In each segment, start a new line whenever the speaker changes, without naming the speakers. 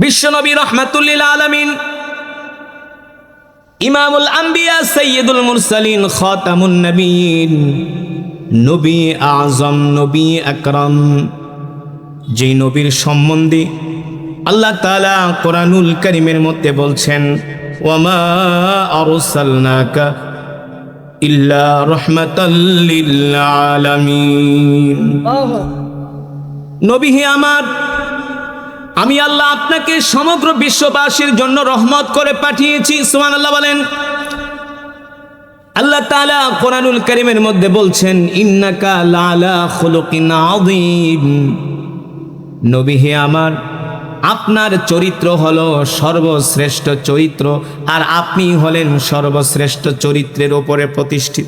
বিশ্বনবী রাহমাতুল লিল আলামিন, ইমামুল আম্বিয়া, সাইয়্যিদুল মুরসালিন, খাতামুন নবীন, নবী আযম, নবী আকরাম, যে নবীর সম্বন্ধে আল্লাহ তাআলা কোরআনুল কারীমের মধ্যে বলছেন, ওয়ামা আরসালনাকা ইল্লা রাহমাতাল লিল আলামিন। নবী হে আমার, আমি আল্লাহ আপনাকে সমগ্র বিশ্ববাসীর জন্য রহমত করে পাঠিয়েছি। সুবহানাল্লাহ বলেন। আল্লাহ তাআলা কোরআনুল কারীমের মধ্যে বলছেন, ইন্নাকা লাআলা খুলুকিন আযীম। নবী হে আমার, আপনার চরিত্র হলো সর্বশ্রেষ্ঠ চরিত্র, আর আপনি হলেন সর্বশ্রেষ্ঠ চরিত্রের উপরে প্রতিষ্ঠিত।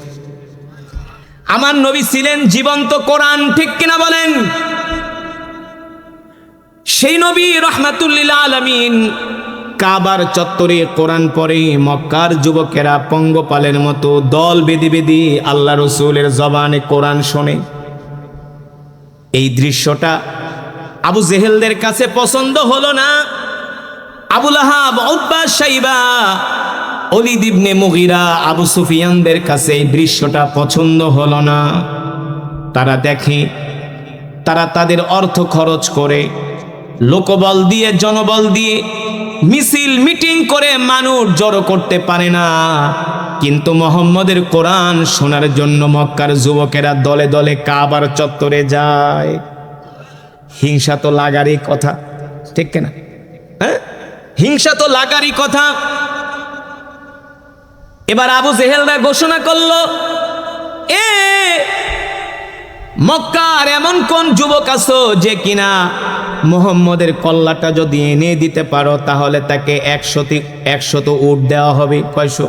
আমার নবী ছিলেন জীবন্ত কোরআন, ঠিক কিনা বলেন? সেই নবী রাহমাতুল লিল আলামিন কাবার চত্বরে কোরআন পড়ে মক্কার যুবকেরা পঙ্গপালের মতো দল বেঁধে বেঁধে আল্লাহ রসুলের জবানে কোরআন শোনে। এই দৃশ্যটা আবু জেহেলদের কাছে পছন্দ হলো না। আবু লাহাব, উতবা, শাইবা, ওলীদ ইবনে মুগীরা, আবু সুফিয়ানদের কাছে এই দৃশ্যটা পছন্দ হলো না। তারা দেখে, তারা তাদের অর্থ খরচ করে, লোকবল দিয়ে, জনবল দিয়ে মিছিল মিটিং করে মানুষ জড়ো করতে পারে না, কিন্তু মুহাম্মদের কোরআন শোনার জন্য মক্কার যুবকেরা দলে দলে কাবার চত্বরে যায়। হিংসা তো লাগারই কথা, ঠিক কিনা? হ্যাঁ, হিংসা তো লাগারই কথা। এবার আবু জেহেলরা ঘোষণা করলো, মক্কার এমন কোন যুবক আছো যে কিনা মুহাম্মদের কল্লাটা যদি এনে দিতে পারো তাহলে তাকে 100 উট দেওয়া হবে। কয়শো?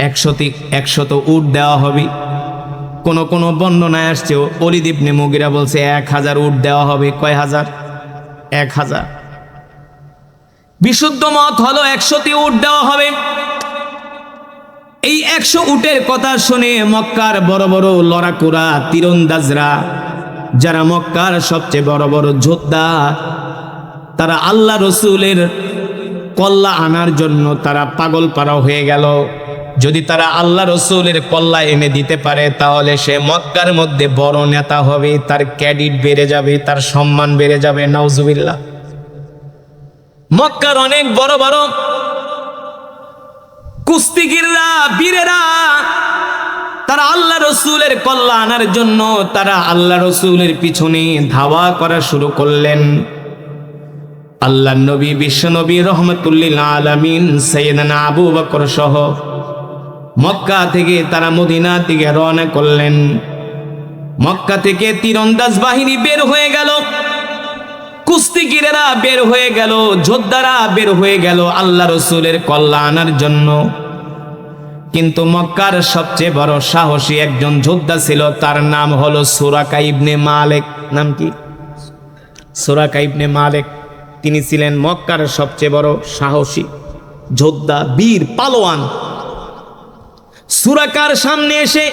100 উট দেওয়া হবে। কোন বর্ণনায় আসছে ওলীদ ইবনে মুগীরা বলছে 1000 উট দেওয়া হবে। কয় হাজার? 1000। বিশুদ্ধ মত হলো 100 উট দেওয়া হবে। এই 100 উটের কথা শুনে মক্কার বড় বড় লড়াকুরা তীরন্দাজরা, যারা মক্কার সবচেয়ে বড় বড় যোদ্ধা, তারা আল্লাহ রসুলের কল্লা আনার জন্য তারা পাগল পারা হয়ে গেল। যদি তারা আল্লাহ রসুলের কল্লা এনে দিতে পারে তাহলে সে মক্কার মধ্যে বড় নেতা হবে, তার ক্রেডিট বেড়ে যাবে, তার সম্মান বেড়ে যাবে। নাউজুবিল্লাহ। মক্কার অনেক বড় বড় কুস্তিগিররা, বীরেরা, তারা আল্লাহ রসুলের কল্লা আনার জন্য তারা আল্লাহ রসুলের পিছনে ধাওয়া করা শুরু করলেন। আল্লাহ নবী, বিশ্ব নবী রাহমাতুল লিল আলামিন সাইয়েদনা আবু বকর সহ মক্কা থেকে তারা মদিনা থেকে রওনা করলেন। মক্কা থেকে তীরন্দাজ বাহিনী বের হয়ে গেল, কুস্তিগিরেরা বের হয়ে গেল, যোদ্ধারা বের হয়ে গেল আল্লাহ রসুলের কল্লা আনার জন্য। কিন্তু মক্কার সবচেয়ে বড় সাহসী একজন যোদ্ধা ছিল, তার নাম হলো সুরাকা ইবনে মালিক। নাম কি? সুরাকা ইবনে মালিক। তিনি ছিলেন মক্কার সবচেয়ে বড় সাহসী যোদ্ধা, বীর, পালোয়ান। সুরাকার সামনে এসে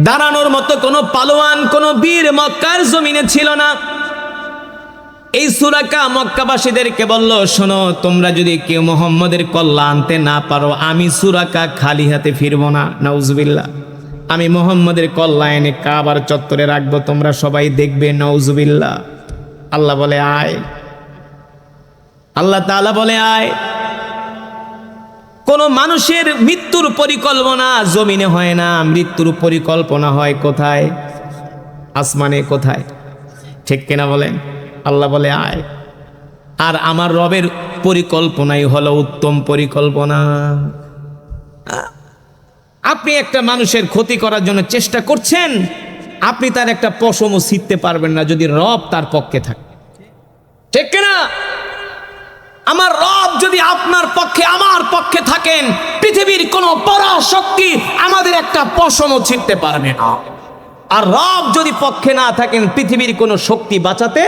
দাঁড়ানোর মতো কোনো পালোয়ান, কোনো বীর মক্কার জমিনে ছিল না। এই সুরাকা মক্কাবাসীদেরকে বলল, শোনো, তোমরা যদি কেউ মুহাম্মদের কল্লা আনতে না পারো, আমি সুরাকা খালি হাতে ফিরব না। নাউজুবিল্লাহ। আমি মুহাম্মদের কল্লা এনে কাবার চত্বরে রাখবো, তোমরা সবাই দেখবে। নাউজুবিল্লাহ। আল্লাহ বলে আয়, আল্লাহ তাআলা বলে আয়। কোন মানুষের মৃত্যুর পরিকল্পনা জমিনে হয় না, মৃত্যুর পরিকল্পনা হয় কোথায়? আসমানে। কোথায়? ঠিক কিনা বলেন? আল্লাহ বলে আয়। আর আমার রবের পরিকল্পনাই হলো উত্তম পরিকল্পনা। আপনি একটা মানুষের ক্ষতি করার জন্য চেষ্টা করছেন, আপনি তার একটা পশমও ছিঁড়তে পারবেন না যদি রব তার পক্ষে থাকে। ঠিক কিনা? আমার রব যদি আপনার পক্ষে, আমার পক্ষে থাকেন, পৃথিবীর কোনো পরাশক্তি আমাদের একটা পশমও ছিঁড়তে পারবে না। আর রব যদি পক্ষে না থাকেন, পৃথিবীর কোনো শক্তি বাঁচাতে,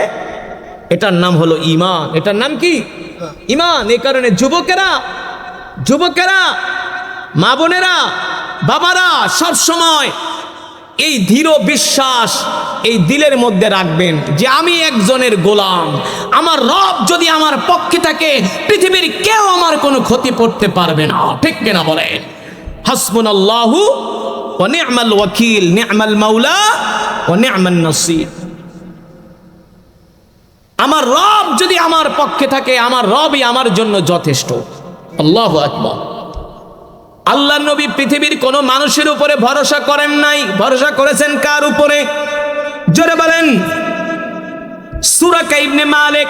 এটার নাম হলো ঈমান। এটার নাম কি? ঈমান। এই কারণে যুবকেরা, মা বোনেরা, বাবারা সব সময় এই দৃঢ় বিশ্বাস এই দিলের মধ্যে রাখবেন যে আমি একজনের গোলাম, আমার রব যদি আমার পক্ষে থাকে পৃথিবীর কেউ আমার কোনো ক্ষতি করতে পারবে না। ঠিক কিনা বলেন? হাসবুনাল্লাহু ওয়া নি'মাল ওয়াকিল, নি'মাল মাওলা ওয়া নি'মান নাসির। আমার রব যদি আমার পক্ষে থাকে, আমার রবই আমার জন্য যথেষ্ট। আল্লাহু আকবার। আল্লাহর নবী পৃথিবীর কোন মানুষের উপরে ভরসা করেন নাই, ভরসা করেছেন কার উপরে? জোরে বলেন। সুরাকা ইবনে মালিক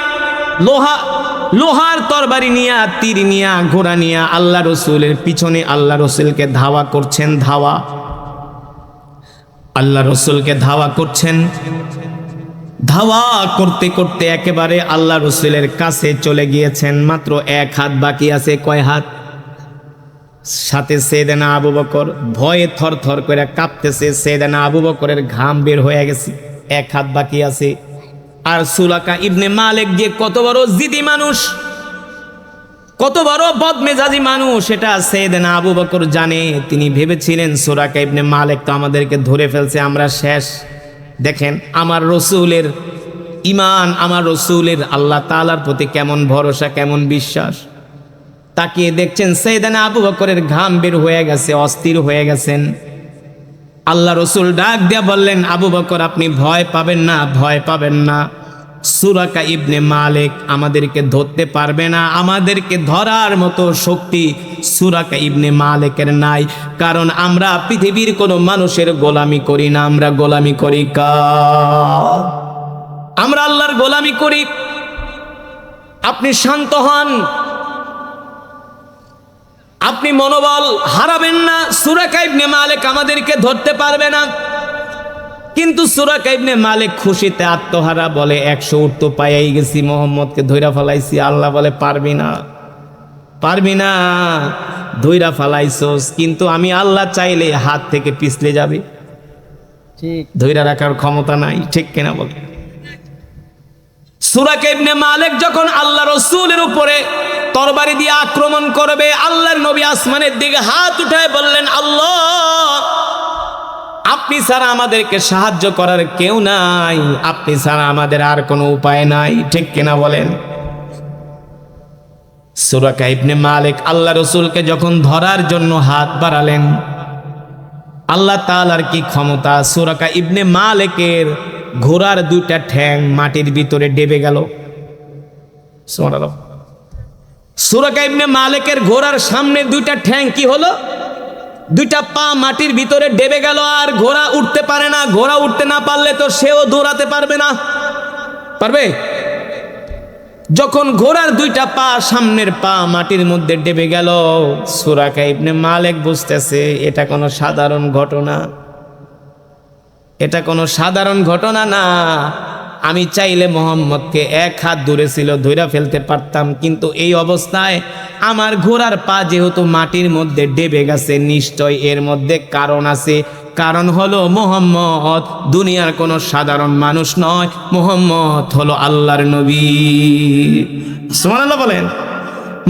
লোহার তরবারি নিয়া, তীর নিয়া, ঘোড়া নিয়া আল্লাহ রসুলের পিছনে আল্লাহ রসুলকে ধাওয়া করছেন। আল্লাহ রসুলকে ধাওয়া করছেন। ধাওয়া করতে করতে একেবারে আল্লাহ রসুলের কাছে চলে গিয়েছেন। মাত্র এক হাত বাকি আছে। কয় হাত? সাথে সাইয়েদনা আবু বকর ভয়ে থরথর করে কাঁপতেছে। সাইয়েদনা আবু বকরের ঘাম বের হয়ে গেছে, এক হাত বাকি আছে। আর সুরাকা ইবনে মালিক যে কত বড় জিদি মানুষ, কত বড় বদমেজাজি মানুষ, এটা সাইয়েদনা আবু বকর জানে। তিনি ভেবেছিলেন সুরাকা ইবনে মালিক তো আমাদেরকে ধরে ফেলছে, আমরা শেষ। দেখেন আমার রসুলের ঈমান, আমার রসুলের আল্লাহ তাআলার প্রতি কেমন ভরসা, কেমন বিশ্বাস। তাকিয়ে দেখছেন সাইয়েদনা আবু বকরের ঘাম বের হয়ে গেছে, অস্থির হয়ে গেছেন। আল্লাহ রসুল ডাক দিয়া বললেন, আবু বকর আপনি ভয় পাবেন না, ভয় পাবেন না। সুরাকা ইবনে মালিক আমাদেরকে ধরতে পারবে না, আমাদেরকে ধরার মতো শক্তি সুরাকা ইবনে মালিকের নাই। কারণ আমরা পৃথিবীর কোনো মানুষের গোলামি করি না, আমরা গোলামি করি কার? আমরা আল্লাহর গোলামি করি। আপনি শান্ত হন, আপনি মনোবল হারাবেন না। সুরাকা ইবনে মালিক আমাদেরকে ধরতে পারবে না। কিন্তু সুরাকা ইবনে মালিক খুশিতে আত্মহারা, বলে 100 উট তো পাইয়াই গেছি, মোহাম্মদকে ধইরা ফেলাইছি। আল্লাহ বলে পারবি না, পারবি না, ধইরা ফেলাইছস, কিন্তু আমি আল্লাহ চাইলে হাত থেকে পিছলে যাবে, ঠিক ধইরা রাখার ক্ষমতা নাই। ঠিক কিনা বলে? সুরাকা ইবনে মালিক যখন আল্লাহ রসুলের উপরে তরবারি দিয়ে আক্রমণ করবে, আল্লাহর নবী আসমানের দিকে হাত উঠায় বললেন, আল্লাহ আপনি ছাড়া আমাদেরকে সাহায্য করার কেউ নাই, আপনি ছাড়া আমাদের আর কোনো উপায় নাই। ঠিক কিনা বলেন? সুরাকা ইবনে মালিক আল্লাহ রসুলকে যখন ধরার জন্য হাত বাড়ালেন, আল্লাহ তাআলার কি ক্ষমতা! সুরাকা ইবনে মালিকের ঘোড়ার 2টা ঠ্যাং মাটির ভিতরে ডেবে গেল। সুবহানাল্লাহ। সুরাকা ইবনে মালিকের ঘোড়ার সামনে 2টা ঠ্যাং কি হলো? 2টা পা মাটির ভিতরে ডেবে গেল। আর ঘোড়া উঠতে পারে না। ঘোড়া উঠতে না পারলে তো সেও দৌড়াতে পারবে না, পারবে? যখন ঘোড়ার 2টা পা, সামনের পা মাটির মধ্যে ডেবে গেল, সুরাকা ইবনে মালিক বুঝতেছে এটা কোনো সাধারণ ঘটনা, এটা কোনো সাধারণ ঘটনা না। আমি চাইলে মোহাম্মদকে 1 হাত দূরে ছিল ধইরা ফেলতে পারতাম, কিন্তু এই অবস্থায় আমার ঘোড়ার পা যেহেতু মাটির মধ্যে ডেবে গেছে, নিশ্চয় এর মধ্যে কারণ আছে। কারণ হলো মোহাম্মদ দুনিয়ার কোনো সাধারণ মানুষ নয়, মোহাম্মদ হলো আল্লাহর নবী। সুবহানাল্লাহ বলেন।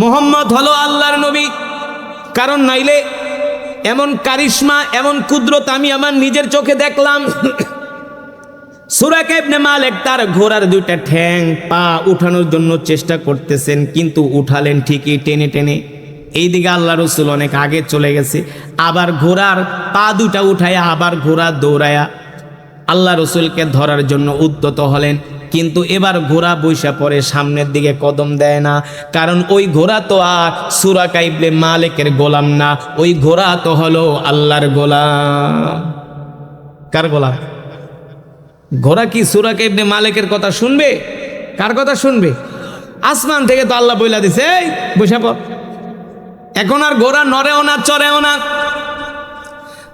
মোহাম্মদ হলো আল্লাহর নবী। কারণ নাইলে এমন কারিশমা, এমন কুদরত আমি আমার নিজের চোখে দেখলাম। সুরাকা ইবনে মালিক তার ঘোড়ার 2টা ঠ্যাং পা উঠানোর জন্য চেষ্টা করতেছেন, কিন্তু উঠালেন ঠিকই টেনে টেনে। এইদিকে আল্লাহ রসুল অনেক আগে চলে গেছে, আবার ঘোড়ার পা 2টা উঠায়া আবার ঘোড়া দৌড়ায়া আল্লাহ রসুলকে ধরার জন্য উদ্যত হলেন। কিন্তু এবার ঘোড়া বৈশা পড়ে, সামনের দিকে কদম দেয় না। কারণ ওই ঘোড়া তো আর সুরাকা ইবনে মালিকের গোলাম না, ওই ঘোড়া তো হলো আল্লাহর গোলাম। কার গোলাম? ঘোড়া কি সুরাকা ইবনে মালিকের কথা শুনবে? কার কথা শুনবে? আসমান থেকে তো আল্লাহ বইলা দিছে, এই বৈশা পড়। এখন আর ঘোড়া নড়েও না, চড়েও না।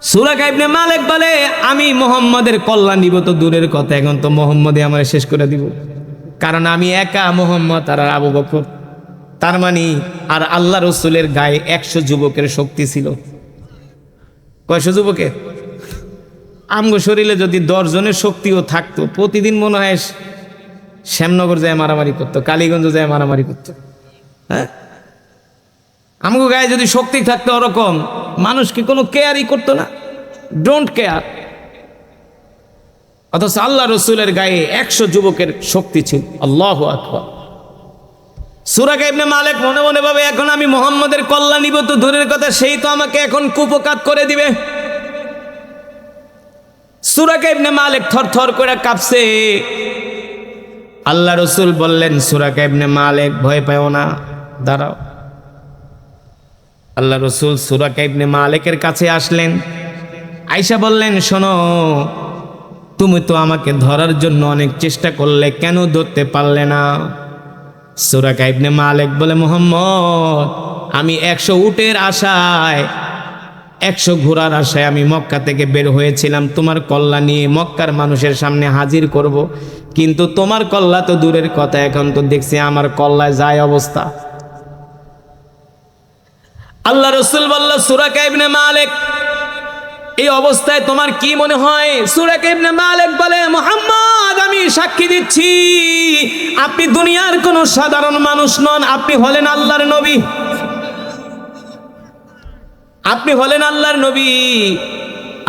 সুরাকা ইবনে মালিক বলে, আমি মোহাম্মদের কল্যাণ নিব তো দূরের কথা, এখন তো মোহাম্মদে আমার শেষ করে দিব। কারণ আমি একা, মোহাম্মদ আর আবু বকর। তার মানে আর আল্লাহ রসুলের গায়ে 100 যুবকের শক্তি ছিল। কয়শো যুবকের? আমগো শরীরে যদি 10 জনের শক্তিও থাকতো, প্রতিদিন মনে হয় শ্যামনগর যায় মারামারি করতো, কালীগঞ্জ যায় মারামারি করতো। হ্যাঁ, আমগো গায়ে যদি শক্তি থাকতো ওরকম, মানুষকে কোনো কেয়ারই করতো না, ডোন্ট কেয়ার। অথচ আল্লাহ রসুলের গায়ে 100 যুবকের শক্তি ছিল। আল্লাহু আকবার। সূরা ইবনে মালিক মনে মনে ভাবে, এখন আমি মুহাম্মদের কল্যাণ নিব তো দূরের কথা, সেই তো আমাকে এখন কুপকাত করে দিবে। সূরা ইবনে মালিক থরথর করে কাঁপছে। আল্লাহ রসুল বললেন, সূরা ইবনে মালিক ভয় পাও না, দাঁড়াও। আল্লাহ রসুল সূরা ইবনে মালিকের কাছে আসলেন, আয়েশা বললেন, শোনো, তুমি তো আমাকে ধরার জন্য অনেক চেষ্টা করলে, কেন ধরতে পারলে না? সূরা ইবনে মালিক বলে, মুহাম্মদ, আমি 100 উটের আশায়, 100 ঘোড়ার আশায় আমি মক্কা থেকে বের হয়েছিলাম তোমার কল্লা নিয়ে মক্কার মানুষের সামনে হাজির করব, কিন্তু তোমার কল্লা তো দূরের কথা, এখন তো দেখছি আমার কল্লায় যায় অবস্থা। আল্লাহ রসুল বলল, সূরা ইবনে মালিক, এই অবস্থায় তোমার কি মনে হয়? সূরা ইবনে মালিক বলে, মুহাম্মদ, আমি সাক্ষী দিচ্ছি আপনি দুনিয়ার কোন সাধারণ মানুষ নন, আপনি হলেন আল্লাহর নবী। আপনি হলেন আল্লাহর নবী,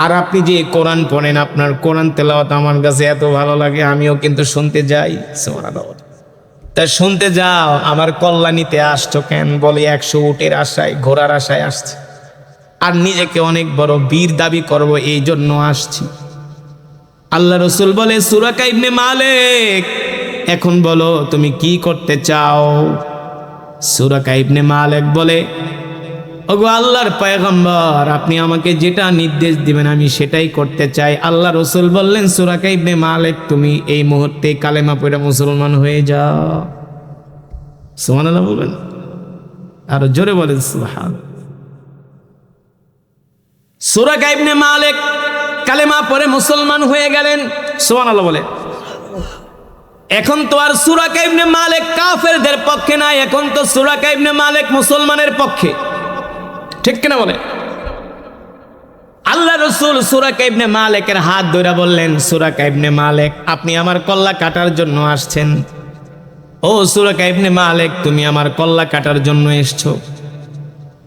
আর আপনি যে কোরআন পড়েন, আপনার কোরআন তেলাওয়াত আমার কাছে এত ভালো লাগে, আমিও কিন্তু শুনতে যাই। সুবহানাল্লাহ। তা শুনতে যাও, আমার কল্যাণীতে আসছো কেন? বলে 100 উটের আশায়, ঘোড়ার আশায় আসছে, আর নিজেকে অনেক বড় বীর দাবি করব, এই জন্য আসছি। আল্লাহ রসুল বলে, সূরা ইবনে মালিক, এখন বলো তুমি কি করতে চাও? সূরা ইবনে মালিক বলে, ওগো আল্লাহর পয়গম্বর, আপনি আমাকে যেটা নির্দেশ দিবেন আমি সেটাই করতে চাই। আল্লাহ রসুল বললেন, সূরা ইবনে মালিক, তুমি এই মুহূর্তে কালেমা পড়ে মুসলমান হয়ে যাও। সুবহানাল্লাহ বলবেন, আর জোরে বলেন সুবহানাল্লাহ। সূরা ইবনে মালিক কালেমা পড়ে মুসলমান হয়ে গেলেন। সুবহানাল্লাহ বলে। এখন তো আর সূরা ইবনে মালিক কাফেরদের পক্ষে নাই, এখন তো সূরা ইবনে মালিক মুসলমানের পক্ষে, ঠিক কিনা বলে? আল্লাহ রসুল সূরা ইবনে মালিকের হাত ধরে বললেন, সূরা ইবনে মালিক, আপনি আমার কল্লা কাটার জন্য আসছেন। ও সূরা ইবনে মালিক, তুমি আমার কল্লা কাটার জন্য এসছো,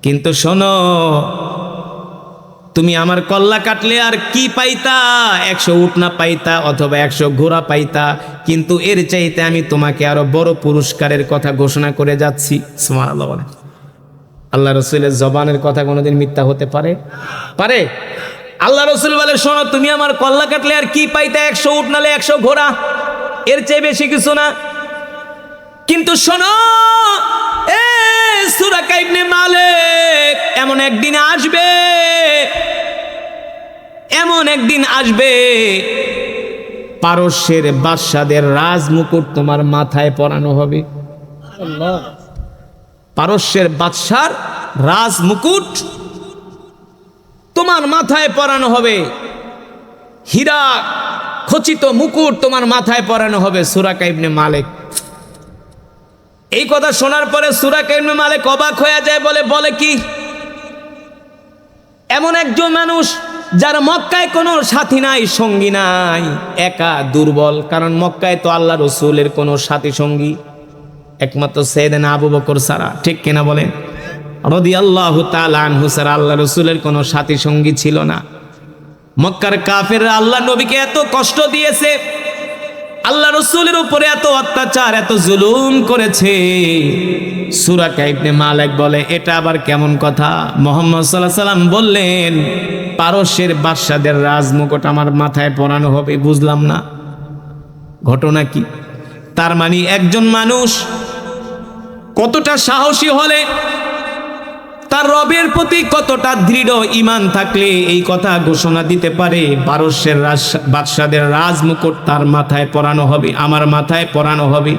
কিন্তু শোনো, তুমি আমার কল্লা কাটলে আর কি পাইতা? 100 উট না পাইতা, অথবা 100 ঘোড়া পাইতা, কিন্তু এর চাইতে আমি তোমাকে আরো বড় পুরস্কারের কথা ঘোষণা করে যাচ্ছি। সুবহানাল্লাহ বলে। আল্লাহ রসুলের জবানের কথা কোনোদিন মিথ্যা হতে পারে? পারে? আল্লাহ রসুল বলে, শোনো, তুমি আমার কল্লা কাটলে আর কি পাইতা? 100 উট নালে 100 ঘোড়া, এর চেয়ে বেশি কিছু না। কিন্তু শোনো, সূরা ইবনে মালিক, এমন একদিন আসবে, এমন একদিন আসবে, পারস্যের বাদশাদের রাজমুকুট তোমার মাথায় পরানো হবে। আল্লাহ। পারস্যের বাদশার রাজমুকুট তোমার মাথায় পরানো হবে, হীরা খচিত মুকুট তোমার মাথায় পরানো হবে। সূরা ইবনে মালিক এই কথা শোনার পরে সূরা ইবনে মালিক অবাক হয়ে যায়, বলে কি? এমন একজন মানুষ যার মক্কায় কোনো সাথী নাই, সঙ্গী নাই, একা, দুর্বল, কারণ মক্কায় তো আল্লাহ রসুলের কোনো সাথী সঙ্গী একমাত্র সাইয়েদনা আবু বকর ছাড়া, ঠিক কিনা বলেন? রাদিয়াল্লাহু তাআলা আনহু ছাড়া আল্লাহ রসুলের কোনো সাথী সঙ্গী ছিল না। মক্কার কাফেররা আল্লাহ নবীকে এত কষ্ট দিয়েছে, আল্লাহ রসুলের উপরে এত অত্যাচার, এত জুলুম করেছে। সূরা ইবনে মালিক বলে, এটা আবার কেমন কথা? মুহাম্মদ সাল্লাল্লাহু আলাইহি সাল্লাম বললেন, পারস্যের বাদশাদের রাজমুকুট আমার মাথায় পরানো হবে। বুঝলাম না ঘটনা কি? তার মানে একজন মানুষ কতটা সাহসী হলে, তার রবের প্রতি কতটা দৃঢ় ঈমান থাকলে এই কথা ঘোষণা দিতে পারে, পারস্যের বাদশাদের রাজমুকুট তার মাথায় পরানো হবে, আমার মাথায় পরানো হবে।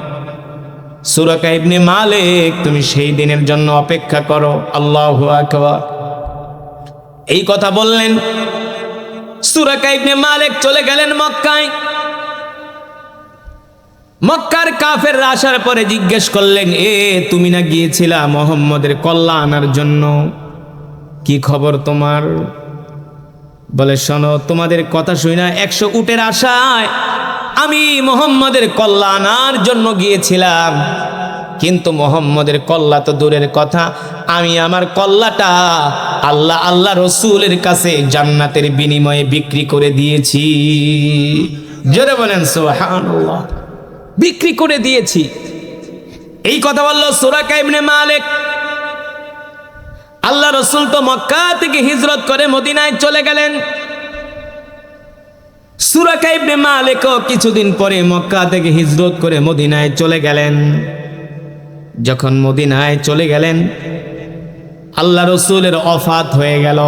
সূরা ইবনে মালিক, তুমি সেই দিনের জন্য অপেক্ষা করো। আল্লাহু আকবার। এই কথা বললেন। সূরা ইবনে মালিক চলে গেলেন মক্কায়। মক্কার কাফেররা আসার পরে জিজ্ঞেস করলেন, তুমি না গিয়েছিলা মুহাম্মদের কল্লা আনার জন্য, কি খবর তোমার? বলে, শোনো, তোমাদের কথা শুই না, 100 উটের আশায় আমি মুহাম্মদের কল্লা আনার জন্য গিয়েছিলাম, কিন্তু মুহাম্মদের কল্লা তো দূরের কথা, আমি আমার কল্লাটা আল্লাহ রসুলের কাছে জান্নাতের বিনিময়ে বিক্রি করে দিয়েছি। জোরে বলেন সুবহানাল্লাহ। বিক্রি করে দিয়েছি। এই কথা বলল সুরাকা ইবনে মালিক। আল্লাহ রাসূল তো মক্কা থেকে হিজরত করে মদিনায় চলে গেলেন। সুরাকা ইবনে মালিকও কিছুদিন পরে মক্কা থেকে হিজরত করে মদিনায় চলে গেলেন। যখন মদিনায় চলে গেলেন, আল্লাহ রাসূলের ওফাত হয়ে গেল।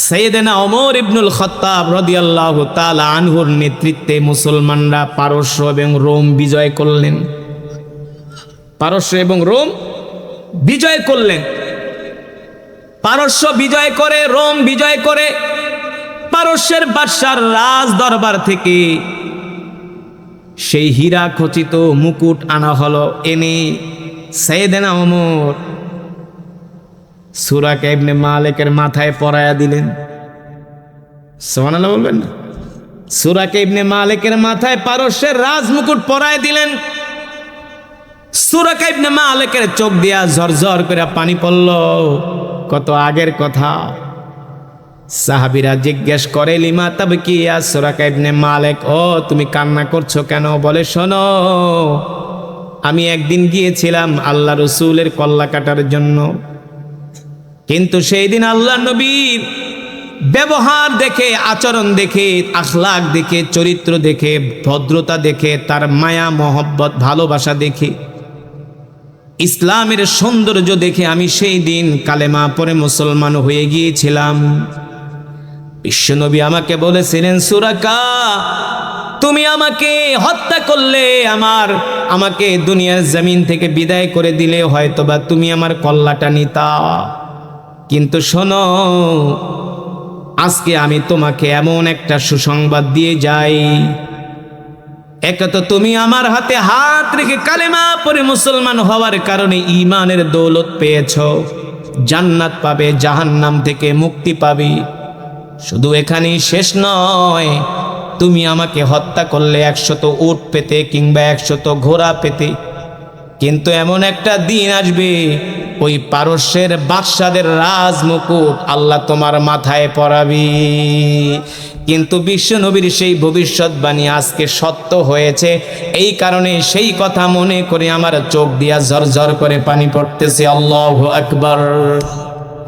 সাইয়েদনা ওমর ইবনুল খাত্তাব রাদিয়াল্লাহু তাআলা আনহুর নেতৃত্বে মুসলমানরা পারস্য এবং রোম বিজয় করলেন। পারস্য এবং রোম বিজয় করলেন। পারস্য বিজয় করে, রোম বিজয় করে, পারস্যের বাদশার রাজ দরবার থেকে সেই হীরা খচিত মুকুট আনা হলো। এনে সাইয়েদনা ওমর সুরাকা ইবনে মালিকের মাথায় পরায়া দিলেন। সুবহানাল্লাহ বলবেন না? সুরাকা ইবনে মালিকের মাথায় পারস্যের রাজ মুকুট পরায় দিলেন। সুরাকা ইবনে মালিকের চোখ দিয়া ঝরঝর করে পানি পড়ল। কত আগের কথা। সাহাবীরা জিজ্ঞেস করে, লিমা তাবকিয়া সুরাকা ইবনে মালিক, ও তুমি কান্না করছো কেন? বলে, শোনো, আমি একদিন গিয়েছিলাম আল্লাহ রাসূলের কল্লা কাটার জন্য, কিন্তু সেই দিন আল্লাহ নবীর ব্যবহার দেখে, আচরণ দেখে, আখলাক দেখে, চরিত্র দেখে, ভদ্রতা দেখে, তার মায়া মহব্বত ভালোবাসা দেখে, ইসলামের সৌন্দর্য দেখে আমি সেই দিন কালেমা পড়ে মুসলমান হয়ে গিয়েছিলাম। বিশ্বনবী আমাকে বলেছিলেন, সুরাকা, তুমি আমাকে হত্যা করলে, আমাকে দুনিয়ার জমিন থেকে বিদায় করে দিলে হয়তোবা তুমি আমার কল্লাটা নিতা, কিন্তু শোনো, আজকে আমি তোমাকে এমন একটা সুসংবাদ দিয়ে যাই। এক তো তুমি আমার হাতে হাত রেখে কালেমা পড়ে মুসলমান হওয়ার কারণে ঈমানের দৌলত পেয়েছো, জান্নাত পাবে, জাহান্নাম থেকে মুক্তি পাবে। শুধু এখানেই শেষ নয়, তুমি আমাকে হত্যা করলে 100 উট পেতে কিংবা 100 ঘোড়া পেতে, কিন্তু এমন একটা দিন আসবে ওই পারস্যের বাদশাদের রাজ মুকুট আল্লাহ তোমার মাথায় পরাবি। কিন্তু বিশ্বনবীর সেই ভবিষ্যৎবাণী আজকে সত্য হয়েছে। এই কারণে সেই কথা মনে করে আমার চোখ দিয়া ঝরঝর করে পানি পড়তেছে। আল্লাহু আকবার।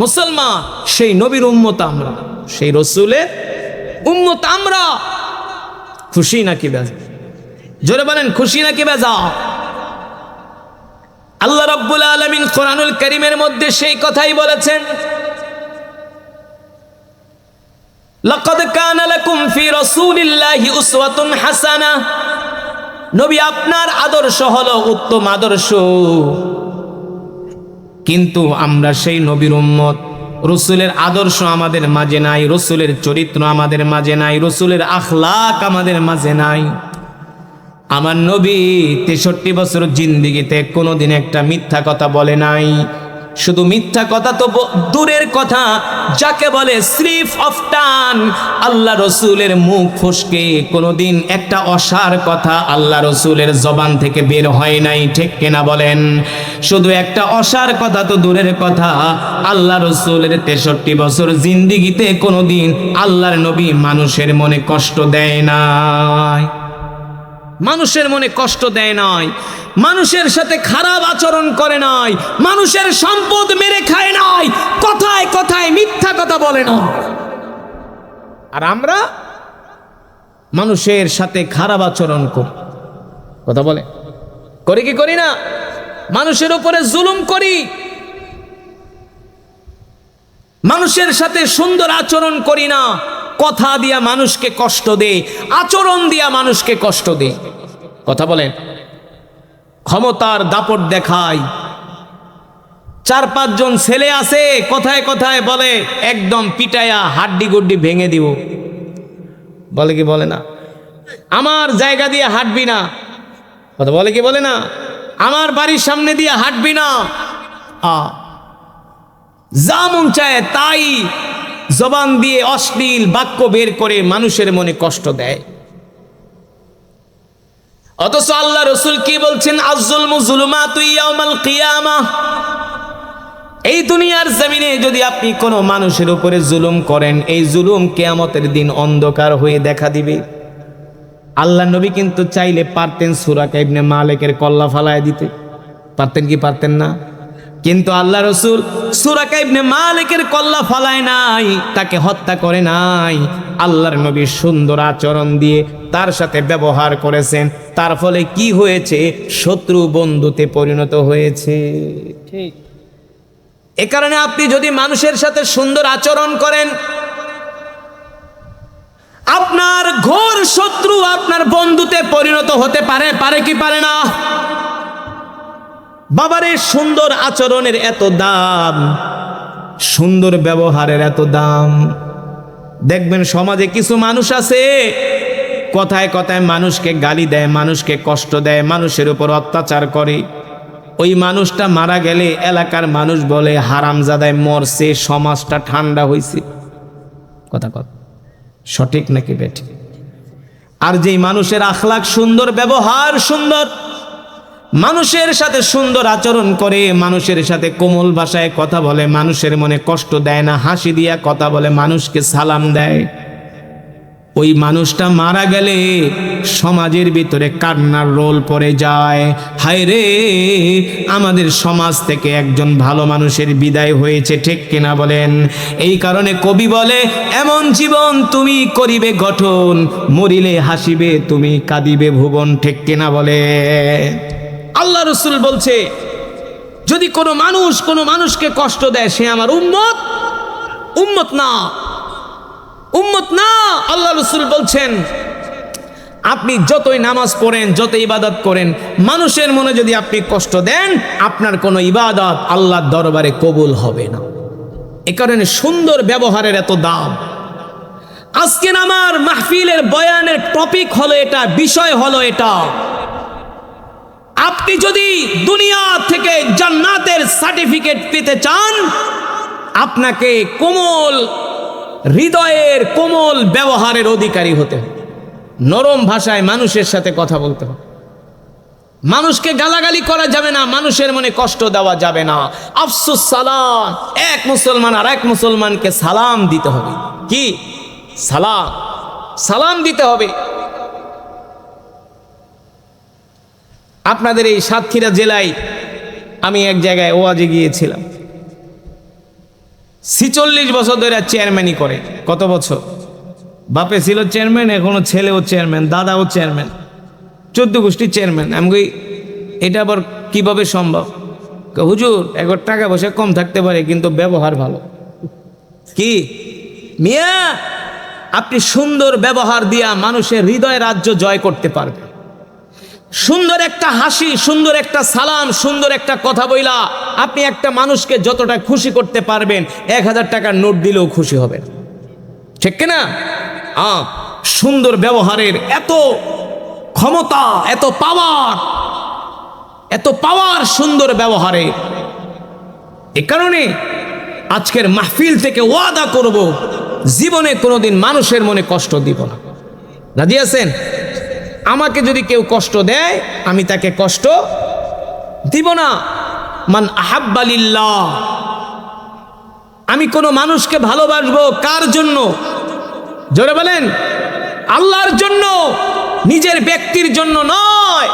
মুসলমান, সেই নবীর উম্মত আমরা, সেই রাসূলের উম্মত আমরা। খুশি নাকি বেজা? জোরে বলেন, খুশি নাকি বেজা? আল্লাহ রাব্বুল আলামিন কোরআনুল কারীমের মধ্যে সেই কথাই বলেছেন, লাকাদ কানা লাকুম ফি রাসূলিল্লাহি উসওয়াতুন হাসানাহ। নবী আপনার আদর্শ হলো উত্তম আদর্শ, কিন্তু আমরা সেই নবীর উম্মত। রাসূলের আদর্শ আমাদের মাঝে নাই, রাসূলের চরিত্র আমাদের মাঝে নাই, রাসূলের আখলাক আমাদের মাঝে নাই। আমার নবী 63 বছর জিন্দেগিতে কোনোদিন একটা মিথ্যা কথা বলে নাই। শুধু মিথ্যা কথা তো দূরের কথা, যাকে বলে স্লিপ অফ টাং, আল্লাহ রসুলের মুখ ফসকে কোনোদিন একটা অসার কথা আল্লাহ রসুলের জবান থেকে বের হয় নাই। ঠিক কিনা বলেন? শুধু একটা অসার কথা তো দূরের কথা, আল্লাহ রসুলের 63 বছর জিন্দেগিতে কোনোদিন আল্লাহর নবী মানুষের মনে কষ্ট দেয় নাই। মানুষের মনে কষ্ট দেয় নাই, মানুষের সাথে খারাপ আচরণ করে নাই, মানুষের সম্পদ মেরে খায় নাই, কথায় কথায় মিথ্যা কথা বলে না। আর আমরা মানুষের সাথে খারাপ আচরণ করি। কথা বলে করি কি করি না? মানুষের উপরে জুলুম করি, মানুষের সাথে সুন্দর আচরণ করি না, কথা দিয়া মানুষকে কষ্ট দে, আচরণ দিয়া মানুষকে কষ্ট দে। কথা বলেন, ক্ষমতার দাপট দেখায়। 4-5 জন ছেলে আছে, কথায় কথায় বলে একদম পিটায়া হাড্ডি গুড্ডি ভেঙে দিব। বলে কি বলে না? আমার জায়গা দিয়ে হাঁটবি না। কথা বলে কি বলে না? আমার বাড়ির সামনে দিয়ে হাঁটবি না। যা মন চায় তাই জবান দিয়ে অশ্লীল বাক্য বের করে মানুষের মনে কষ্ট দেয়। অথচ আল্লাহ রসুল কি বলছেন? আয-যুলমু যুলুমাতু ইয়াউমাল কিয়ামাহ। এই দুনিয়ার জমিনে যদি আপনি কোনো মানুষের উপরে জুলুম করেন, এই জুলুম কিয়ামতের দিন অন্ধকার হয়ে দেখা দিবে। আল্লাহ নবী কিন্তু চাইলে পারতেন সুরাকা ইবনে মালিকের কল্লা ফালায় দিতে, পারতেন কি পারতেন না? কিন্তু আল্লাহ রসুল সুরাকা ইবনে মালিকের কল্লা ফালায় নাই, তাকে হত্যা করে নাই। আল্লাহর নবী সুন্দর আচরণ দিয়ে তার সাথে ব্যবহার করেছেন, তার ফলে কি হয়েছে? শত্রু বন্ধুতে পরিণত হয়েছে।
ঠিক।
এ কারণে আপনি যদি মানুষের সাথে সুন্দর আচরণ করেন, আপনার ঘোর শত্রু আপনার বন্ধুতে পরিণত হতে পারে, পারে কি পারে না? বাবারে, সুন্দর আচরণের এত দাম, সুন্দর ব্যবহারের এত দাম। দেখবেন সমাজে কিছু মানুষ আছে কথায় কথায় মানুষকে গালি দেয়, মানুষকে কষ্ট দেয়, মানুষের উপর অত্যাচার করে। ওই মানুষটা মারা গেলে এলাকার মানুষ বলে হারামজাদায় মরছে, সমাজটা ঠান্ডা হয়েছে। কথা কথা সঠিক নাকি বেঠিক? আর যেই মানুষের আখলাক সুন্দর, ব্যবহার সুন্দর, মানুষের সাথে সুন্দর আচরণ করে, মানুষের সাথে কোমল ভাষায় কথা বলে, মানুষের মনে কষ্ট দেয় না, হাসি দিয়া কথা বলে, মানুষকে সালাম দেয়, ওই মানুষটা মারা গেলে সমাজের ভিতরে কান্নার রোল পড়ে যায়। হায় রে, আমাদের সমাজ থেকে একজন ভালো মানুষের বিদায় হয়েছে, ঠিক কিনা বলেন? এই কারণে কবি বলে, এমন জীবন তুমি করিবে গঠন, মরিলে হাসিবে তুমি, কাঁদিবে ভুবন, ঠিক কিনা বলে? আল্লাহ রসুল বলছে, যদি কোনো মানুষকে কষ্ট দেয়, সে আমার উম্মত, উম্মত না, উম্মত না। আল্লাহ রসুল বলছেন, আপনি যতই নামাজ পড়েন, যত ইবাদত করেন, মানুষের মনে যদি আপনি কষ্ট দেন, আপনার কোনো ইবাদত আল্লাহর দরবারে কবুল হবে না। এ কারণে সুন্দর ব্যবহারের এত দাম। আজকের আমার মাহফিলের বয়ানের টপিক হলো এটা, বিষয় হলো এটা। আপনি যদি দুনিয়া থেকে জান্নাতের সার্টিফিকেট পেতে চান, আপনাকে কোমল হৃদয়ের, কোমল ব্যবহারের অধিকারী হতে হবে, নরম ভাষায় মানুষের সাথে কথা বলতে হবে, মানুষকে গালাগালি করা যাবে না, মানুষের মনে কষ্ট দেওয়া যাবে না। আফসুস সালাম, এক মুসলমান আর এক মুসলমানকে সালাম দিতে হবে। কি সালাম? সালাম দিতে হবে। আপনাদের এই সাতক্ষীরা জেলায় আমি এক জায়গায় ওয়াজে গিয়েছিলাম। 46 বছর ধরে চেয়ারম্যানই করে। কত বছর? বাপে ছিল চেয়ারম্যান, এখনো ছেলেও চেয়ারম্যান, দাদাও চেয়ারম্যান, 14 গোষ্ঠীর চেয়ারম্যান। আমি কই, এটা আবার কিভাবে সম্ভব? হুজুর, একবার টাকা পয়সা কম থাকতে পারে, কিন্তু ব্যবহার ভালো। কি মিয়া, আপনি সুন্দর ব্যবহার দিয়া মানুষের হৃদয় রাজ্য জয় করতে পারবেন। সুন্দর একটা হাসি, সুন্দর একটা সালাম, সুন্দর একটা কথা বইলা আপনি একটা মানুষকে যতটা খুশি করতে পারবেন, 1000 টাকার নোট দিলেও খুশি হবেন, ঠিক কিনা? সুন্দর ব্যবহারের এত ক্ষমতা, এত পাওয়ার, এত পাওয়ার সুন্দর ব্যবহারে। এ কারণে আজকের মাহফিল থেকে ওয়াদা করব, জীবনে কোনোদিন মানুষের মনে কষ্ট দিব না। রাজি আছেন? আমাকে যদি কেউ কষ্ট দেয়, আমি তাকে কষ্ট দিব না। মান আহাব্বা লিল্লাহ, আমি কোনো মানুষকে ভালোবাসবো কার জন্য? জোরে বলেন, আল্লাহর জন্য, নিজের ব্যক্তির জন্য নয়।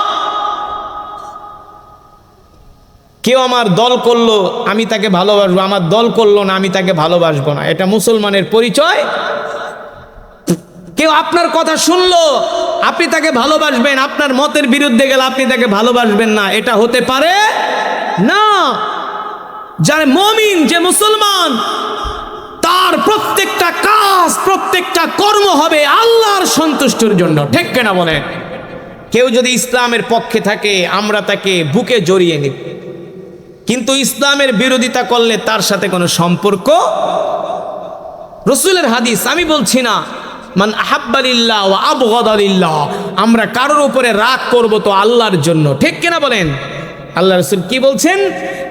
কেউ আমার দল করলো, আমি তাকে ভালোবাসবো, আমার দল করলো না, আমি তাকে ভালোবাসবো না। এটা মুসলমানের পরিচয়? কেউ আপনার কথা শুনলো, আপনি তাকে ভালোবাসবেন, আপনার মতের বিরুদ্ধে গেলে আপনি তাকে ভালোবাসবেন না, এটা হতে পারে না। যার মুমিন, যে মুসলমান, তার প্রত্যেকটা কাজ, প্রত্যেকটা কর্ম হবে আল্লাহর সন্তুষ্টির জন্য, ঠিক কিনা বলেন? কেউ যদি ইসলামের পক্ষে থাকে, আমরা তাকে বুকে জড়িয়ে নিই, কিন্তু ইসলামের বিরোধিতা করলে তার সাথে কোনো সম্পর্ক। রাসূলের হাদিস, আমি বলছি না। মান আহাব্বা লিল্লাহ ওয়া আবগাদা লিল্লাহ, আমরা কারোর উপরে রাগ করব তো আল্লাহর জন্য, ঠিক কিনা বলেন? আল্লাহ রাসূল কি বলছেন?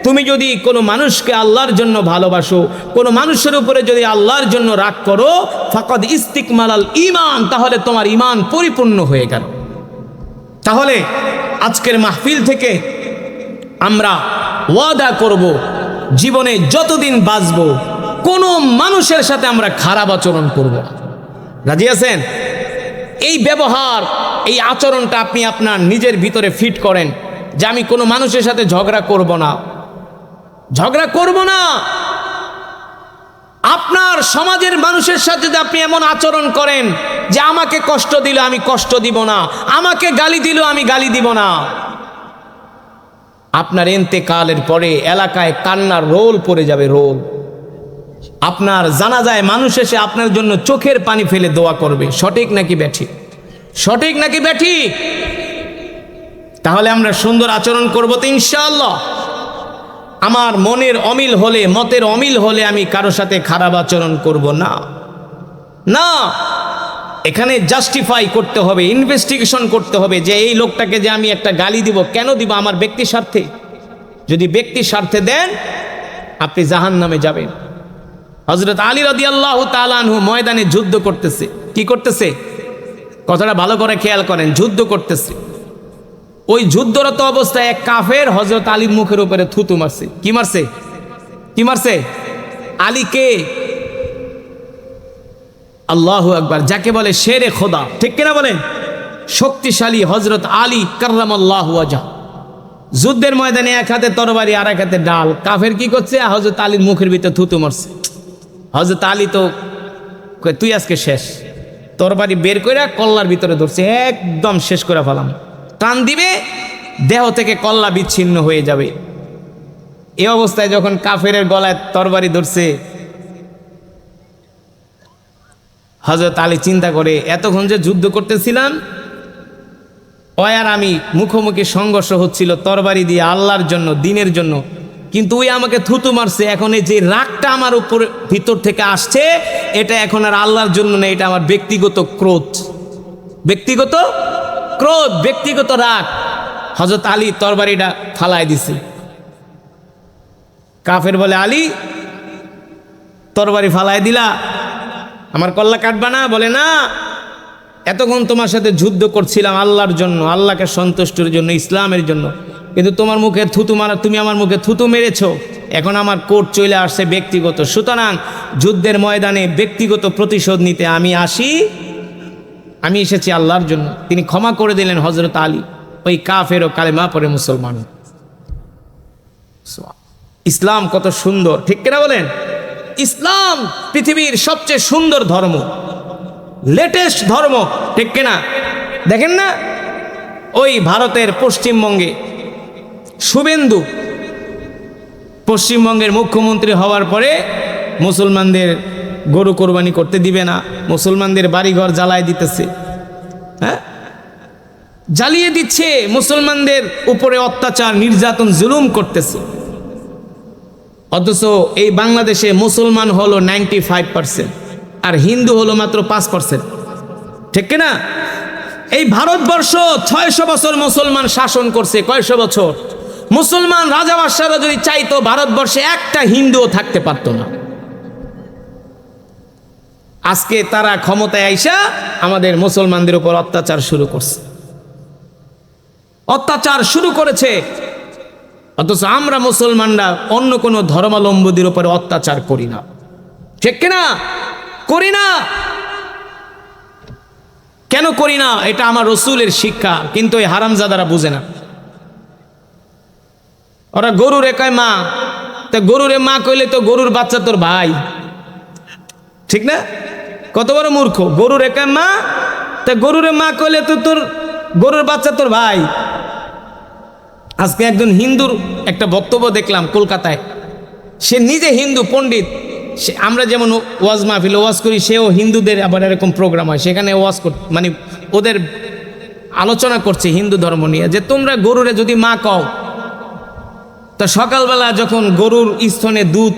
তুমি যদি কোনো মানুষকে আল্লাহর জন্য ভালোবাসো, কোনো মানুষের উপরে যদি আল্লাহর জন্য রাগ করো, ফাকাদ ইস্তিকমালাল ঈমান, তাহলে তোমার ঈমান পরিপূর্ণ হয়ে গেল। তাহলে আজকের মাহফিল থেকে আমরা ওয়াদা করব, জীবনে যতদিন বাঁচব কোনো মানুষের সাথে আমরা খারাপ আচরণ করব না। রাজি আছেন? এই ব্যবহার, এই আচরণটা আপনি আপনার নিজের ভিতরে ফিট করেন যে আমি কোনো মানুষের সাথে ঝগড়া করব না, ঝগড়া করব না। আপনার সমাজের মানুষের সাথে যদি আপনি এমন আচরণ করেন যে আমাকে কষ্ট দিল আমি কষ্ট দিব না, আমাকে গালি দিল আমি গালি দিব না, আপনার ইন্তেকালের পরে এলাকায় কান্নার রোল পড়ে যাবে, রোল। আপনার জানাজায় মানুষ এসে আপনার জন্য চোখের পানি ফেলে দোয়া করবে। সঠিক নাকি ব্যাঠিক? সঠিক নাকি ব্যাঠিক? তাহলে আমরা সুন্দর আচরণ করব তো ইনশাআল্লাহ। আমার মনের অমিল হলে, মতের অমিল হলে আমি কারো সাথে খারাপ আচরণ করব না। না, এখানে জাস্টিফাই করতে হবে, ইনভেস্টিগেশন করতে হবে যে এই লোকটাকে যে আমি একটা গালি দিব, কেন দিব? আমার ব্যক্তি স্বার্থে? যদি ব্যক্তি স্বার্থে দেন আপনি জাহান্নামে যাবেন। হযরত আলী রাদিয়াল্লাহু তাআলা আনহু ময়দানে যুদ্ধ করতেছে। কি করতেছে? কথাটা ভালো করে খেয়াল করেন, যুদ্ধ করতেছে। ওই যুদ্ধরত অবস্থায় এক কাফের হযরত আলীর মুখের উপরে থুতু মারছে। কি মারছে? কি মারছে? আলীকে। আল্লাহু আকবার, যাকে বলে শেরে খোদা, ঠিক কিনা বলেন? শক্তিশালী হযরত আলী কাররামাল্লাহু ওয়াজহা। যুদ্ধের ময়দানে এক হাতে তরবারি আর এক হাতে ডাল। কাফের কি করছে? হযরত আলীর মুখের ভিতরে থুতু মারছে। হযরত আলী তো তুই আজকে শেষ, তরবারি বের করে কল্লার ভিতরে ধরছে, একদম শেষ করে ফেলাম। টান দিবে, দেহ থেকে কল্লা বিচ্ছিন্ন হয়ে যাবে। এই অবস্থায় যখন কাফেরের গলায় তরবারি ধরছে, হযরত আলী চিন্তা করে, এতক্ষণ যে যুদ্ধ করতেছিলাম ওই আর আমি মুখোমুখি সংঘর্ষ হচ্ছিল তরবারি দিয়ে আল্লাহর জন্য, দিনের জন্য, কিন্তু ওই আমাকে থুতু মারছে। এখন এই যে রাগটা আমার উপর ভিতর থেকে আসছে, এটা এখন আর আল্লাহর জন্য না, এটা আমার ব্যক্তিগত ক্রোধ, ব্যক্তিগত ক্রোধ, ব্যক্তিগত রাগ। হযরত আলী তরবারিটা ফালায় দিছে। কাফের বলে, আলী তরবারি ফালায় দিলা, আমার কল্লা কাটবা না? বলে, না, এতক্ষণ তোমার সাথে যুদ্ধ করছিলাম আল্লাহর জন্য, আল্লাহকে সন্তুষ্টির জন্য, ইসলামের জন্য, কিন্তু তোমার মুখে থুতু মারা, তুমি আমার মুখে থুতু মেরেছো। এখন আমার কোর্ট চলে আসছে ব্যক্তিগত। সুতরাং যুদ্ধের ময়দানে ব্যক্তিগত প্রতিশোধ নিতে আমি আসি, আমি এসেছি আল্লাহর জন্য। তিনি ক্ষমা করে দিলেন হযরত আলী। ওই কাফের ও কালেমা পড়ে মুসলমান। ইসলাম কত সুন্দর, ঠিক কিনা বলেন? ইসলাম পৃথিবীর সবচেয়ে সুন্দর ধর্ম, লেটেস্ট ধর্ম, ঠিক কিনা? দেখেন না, ওই ভারতের পশ্চিমবঙ্গে শুভেন্দু পশ্চিমবঙ্গের মুখ্যমন্ত্রী হওয়ার পরে মুসলমানদের গরু কোরবানি করতে দিবে না, মুসলমানদের বাড়িঘর জ্বালায় দিতেছে, হ্যাঁ, জ্বালিয়ে দিচ্ছে, মুসলমানদের উপরে অত্যাচার, নির্যাতন, জুলুম করতেছে। অথচ এই বাংলাদেশে মুসলমান হলো 95% আর হিন্দু হলো মাত্র 5%, ঠিক কিনা? এই ভারতবর্ষ 600 বছর মুসলমান শাসন করছে। কয়শো বছর? মুসলমান রাজা বাদশাহরা যদি চাইতো ভারতবর্ষে একটা হিন্দুও থাকতে পারতো না। আজকে তারা ক্ষমতায় আইসা আমাদের মুসলমানদের উপর অত্যাচার শুরু করছে, অত্যাচার শুরু করেছে। অথচ আমরা মুসলমানরা অন্য কোনো ধর্মাবলম্বীদের উপরে অত্যাচার করি না, ঠিক কিনা? করি না। কেন করি না? এটা আমার রসুলের শিক্ষা, কিন্তু এই হারামজাদারা বুঝে না। ওরা গরুরে কয় মা, তা গরুরে মা কইলে তো গরুর বাচ্চা তোর ভাই, ঠিক না? কত বড় মূর্খ! গরুরে কয় মা, তা গরুরে মা কইলে তো তোর গরুর বাচ্চা তোর ভাই। আজকে একজন হিন্দুর একটা বক্তব্য দেখলাম কলকাতায়। সে নিজে হিন্দু পণ্ডিত, সে, আমরা যেমন ওয়াজ মাহফিল ওয়াজ করি, সেও হিন্দুদের আবার এরকম প্রোগ্রাম হয়, সেখানে ওয়াজ মানে ওদের আলোচনা করছে হিন্দু ধর্ম নিয়ে, যে তোমরা গরুরে যদি মা কও, তা সকালবেলা যখন গরুর স্তনে দুধ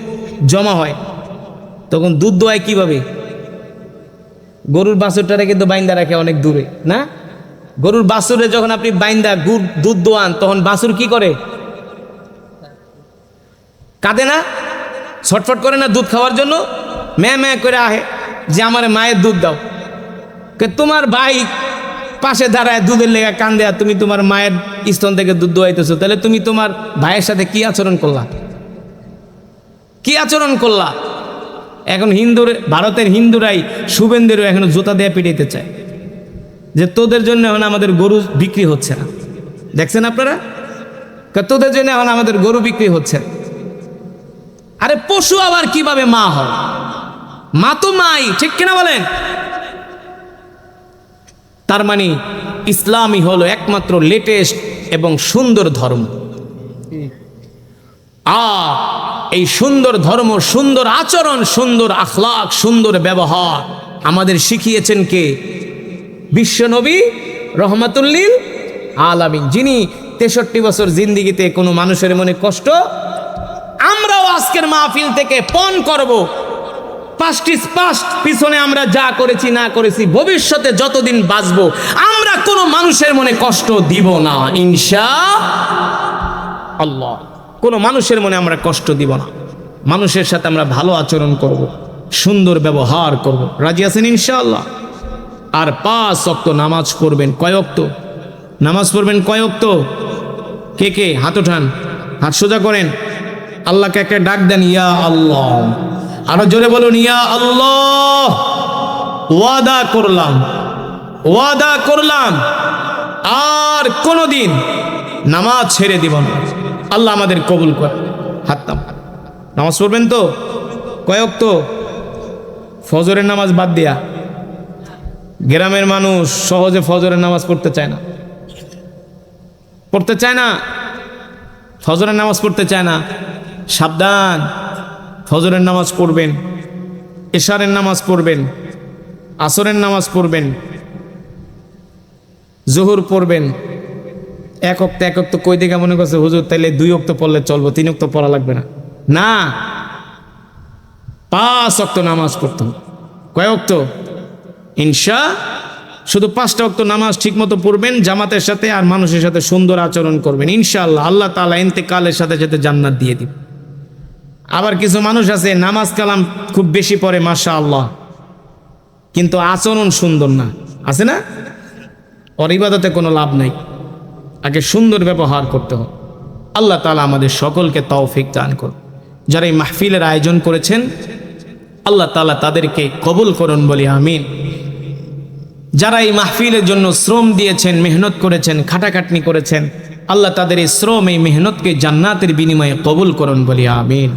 জমা হয় তখন দুধ দোয়ায় কিভাবে? গরুর বাছুরটারে কিন্তু বাইন্দা রাখে অনেক দূরে, না? গরুর বাছুরে যখন আপনি বাইন্দা দুধ দোয়ান, তখন বাছুর কি করে? কাঁদে না? ছটফট করে না দুধ খাওয়ার জন্য? ম্যাঁ ম্যাঁ করে আহে যে আমার মায়ের দুধ দাও। তোমার ভাই পাশে দাঁড়ায় দুধের লেগা কান্দে, আর তুমি তোমার মায়ের স্তন থেকে দুধ দোয়াইতেছো, তাহলে তুমি তোমার ভাইয়ের সাথে কি আচরণ করলা? কি আচরণ করলা? এখন ভারতের হিন্দুরাই শুভেন্দুরও এখন জুতা দিয়ে পিটাইতে চায়। যে তোদের জন্য এখন আমাদের গরু বিক্রি হচ্ছে না। দেখছেন আপনারা, তোদের জন্য এখন আমাদের গরু বিক্রি হচ্ছে না। আরে পশু আবার কিভাবে মা হয়? মা তো মাই, ঠিক কিনা বলেন? তার মানে ইসলামই হলো একমাত্র লেটেস্ট এবং সুন্দর ধর্ম। এই সুন্দর ধর্ম, সুন্দর আচরণ, সুন্দর আখলাক, সুন্দর ব্যবহার আমাদের শিখিয়েছেন কে? বিশ্বনবী রহমাতুল্লিল আলামিন, যিনি 63 বছর জিন্দিগিতে কোনো মানুষের মনে কষ্ট। আমরাও আজকের মাহফিল থেকে পণ করব, পিছনে আমরা যা করেছি না করেছি, ভবিষ্যতে যতদিন বাঁচবো আমরা কোনো মানুষের মনে কষ্ট দিব না ইনশাআল্লাহ। কোনো মানুষের মনে আমরা কষ্ট দিব না। মানুষের সাথে আমরা ভালো আচরণ করব, সুন্দর ব্যবহার করব। রাজি আছেন ইনশাআল্লাহ? আর 5 ওয়াক্ত নামাজ পড়বেন। কয় ওয়াক্ত নামাজ পড়বেন? কয় ওয়াক্ত? কে কে হাত ওঠান, হাত সোজা করেন, আল্লাহকে একটা ডাক দেন, ইয়া আল্লাহ। আরো জোরে বলুন, ইয়া আল্লাহ, ওয়াদা করলাম, ওয়াদা করলাম আর কোনোদিন নামাজ ছেড়ে দিব না। আল্লাহ আমাদের কবুল করে। হাত নাম। নামাজ পড়বেন তো? কয় ওয়াক্ত? ফজরের নামাজ বাদ দিয়া। গ্রামের মানুষ সহজে ফজরের নামাজ পড়তে চায় না, পড়তে চায় না, ফজরের নামাজ পড়তে চায় না। সাবধান, ফজরের নামাজ পড়বেন, এশারের নামাজ পড়বেন, আসরের নামাজ পড়বেন, জোহর পড়বেন। এক ওয়াক্ত কই দিকে মনে করছে হুজুর তাইলে 2 ওয়াক্ত পড়লে চলবো, 3 ওয়াক্ত পড়া লাগবে না। না, 5 ওয়াক্ত নামাজ পড়তে হবে। কয় ওয়াক্ত? শুধু 5টা ওয়াক্ত নামাজ ঠিক মতো পড়বেন জামাতের সাথে, আর মানুষের সাথে সুন্দর আচরণ করবেন। ইনশাআল্লাহ আল্লাহ তাআলা ইন্তেকালের সাথে সাথে জান্নাত দিয়ে দিবেন। আবার কিছু মানুষ আছে নামাজ কালাম খুব বেশি পড়ে, মাশাআল্লাহ, কিন্তু আচরণ সুন্দর না, আছে না? ওর ইবাদতে কোনো লাভ নাই। আগে সুন্দর ব্যবহার করতে হবে। আল্লাহ তাআলা আমাদের সকলকে তৌফিক দান করুন। যারা এই মাহফিলের আয়োজন করেছেন আল্লাহ তাআলা তাদেরকে কবুল করুন বলি আমিন। যারা এই মাহফিলের জন্য শ্রম দিয়েছেন, মেহনত করেছেন, খাটাখাটনি করেছেন, আল্লাহ তাদের এই শ্রম, এই মেহনতকে জান্নাতের বিনিময়ে কবুল করুন বলি আমিন।